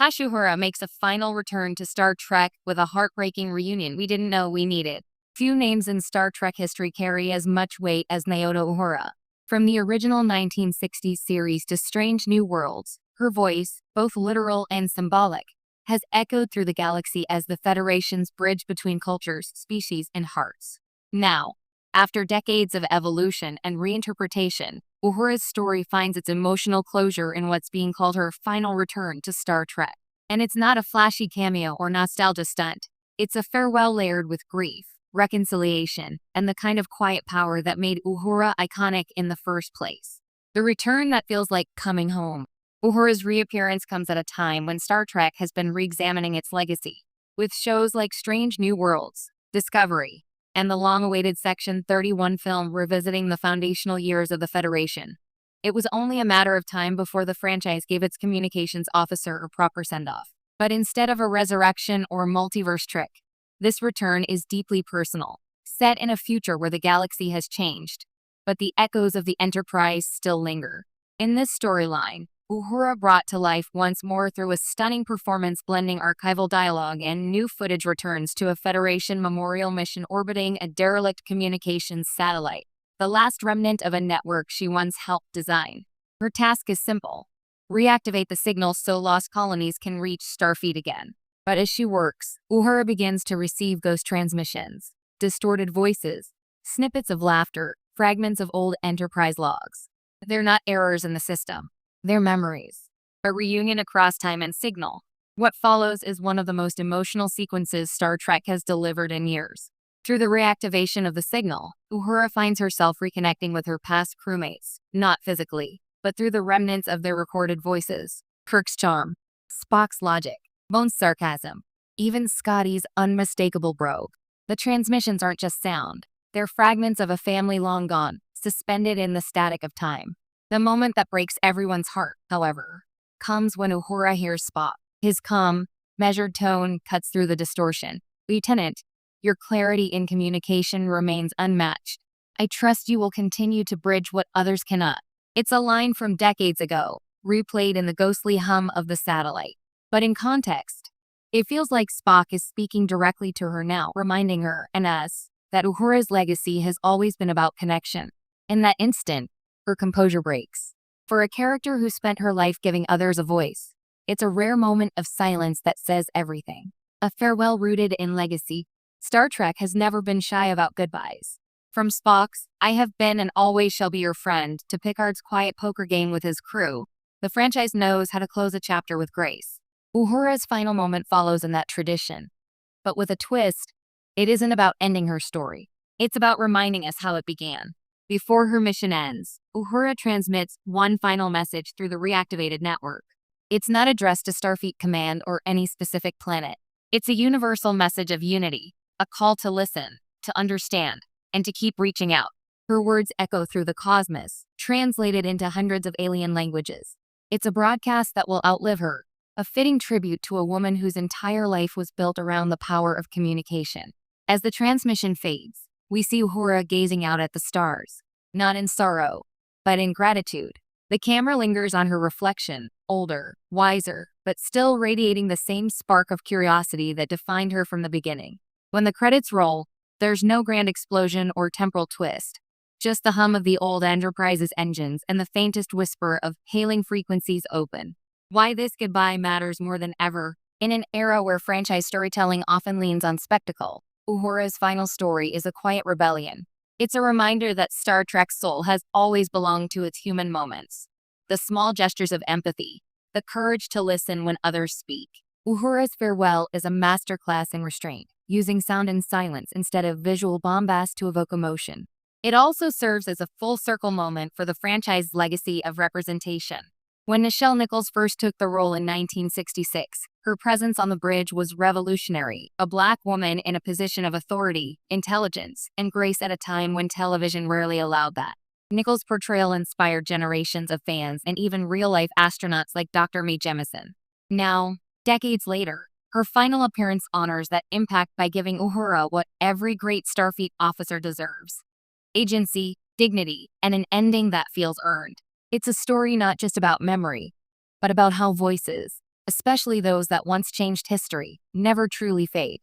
Uhura makes a final return to Star Trek with a heartbreaking reunion we didn't know we needed. Few names in Star Trek history carry as much weight as Naoto Uhura. From the original 1960s series to Strange New Worlds, her voice, both literal and symbolic, has echoed through the galaxy as the Federation's bridge between cultures, species, and hearts. Now, after decades of evolution and reinterpretation, Uhura's story finds its emotional closure in what's being called her final return to Star Trek. And it's not a flashy cameo or nostalgia stunt. It's a farewell layered with grief, reconciliation, and the kind of quiet power that made Uhura iconic in the first place. The return that feels like coming home. Uhura's reappearance comes at a time when Star Trek has been re-examining its legacy, with shows like Strange New Worlds, Discovery, and the long-awaited Section 31 film revisiting the foundational years of the Federation. It was only a matter of time before the franchise gave its communications officer a proper send-off. But instead of a resurrection or multiverse trick, this return is deeply personal, set in a future where the galaxy has changed, but the echoes of the Enterprise still linger. In this storyline, Uhura brought to life once more through a stunning performance blending archival dialogue and new footage returns to a Federation memorial mission orbiting a derelict communications satellite, the last remnant of a network she once helped design. Her task is simple: reactivate the signal so lost colonies can reach Starfleet again. But as she works, Uhura begins to receive ghost transmissions, distorted voices, snippets of laughter, fragments of old Enterprise logs. They're not errors in the system. They're memories. A reunion across time and signal. What follows is one of the most emotional sequences Star Trek has delivered in years. Through the reactivation of the signal, Uhura finds herself reconnecting with her past crewmates, not physically, but through the remnants of their recorded voices. Kirk's charm, Spock's logic, Bones' sarcasm, even Scotty's unmistakable brogue. The transmissions aren't just sound. They're fragments of a family long gone, suspended in the static of time. The moment that breaks everyone's heart, however, comes when Uhura hears Spock. His calm, measured tone cuts through the distortion. "Lieutenant, your clarity in communication remains unmatched. I trust you will continue to bridge what others cannot." It's a line from decades ago, replayed in the ghostly hum of the satellite. But in context, it feels like Spock is speaking directly to her now, reminding her, and us, that Uhura's legacy has always been about connection. In that instant, her composure breaks. For a character who spent her life giving others a voice, it's a rare moment of silence that says everything. A farewell rooted in legacy. Star Trek has never been shy about goodbyes. From Spock's "I have been and always shall be your friend" to Picard's quiet poker game with his crew, the franchise knows how to close a chapter with grace. Uhura's final moment follows in that tradition. But with a twist, it isn't about ending her story. It's about reminding us how it began. Before her mission ends, Uhura transmits one final message through the reactivated network. It's not addressed to Starfleet Command or any specific planet. It's a universal message of unity, a call to listen, to understand, and to keep reaching out. Her words echo through the cosmos, translated into hundreds of alien languages. It's a broadcast that will outlive her, a fitting tribute to a woman whose entire life was built around the power of communication. As the transmission fades, we see Uhura gazing out at the stars, not in sorrow, but in gratitude. The camera lingers on her reflection, older, wiser, but still radiating the same spark of curiosity that defined her from the beginning. When the credits roll, there's no grand explosion or temporal twist, just the hum of the old Enterprise's engines and the faintest whisper of hailing frequencies open. Why this goodbye matters more than ever. In an era where franchise storytelling often leans on spectacle, Uhura's final story is a quiet rebellion. It's a reminder that Star Trek's soul has always belonged to its human moments. The small gestures of empathy, the courage to listen when others speak. Uhura's farewell is a masterclass in restraint, using sound and silence instead of visual bombast to evoke emotion. It also serves as a full-circle moment for the franchise's legacy of representation. When Nichelle Nichols first took the role in 1966, her presence on the bridge was revolutionary, a Black woman in a position of authority, intelligence, and grace at a time when television rarely allowed that. Nichols' portrayal inspired generations of fans and even real-life astronauts like Dr. Mae Jemison. Now, decades later, her final appearance honors that impact by giving Uhura what every great Starfleet officer deserves: agency, dignity, and an ending that feels earned. It's a story not just about memory, but about how voices, especially those that once changed history, never truly fade.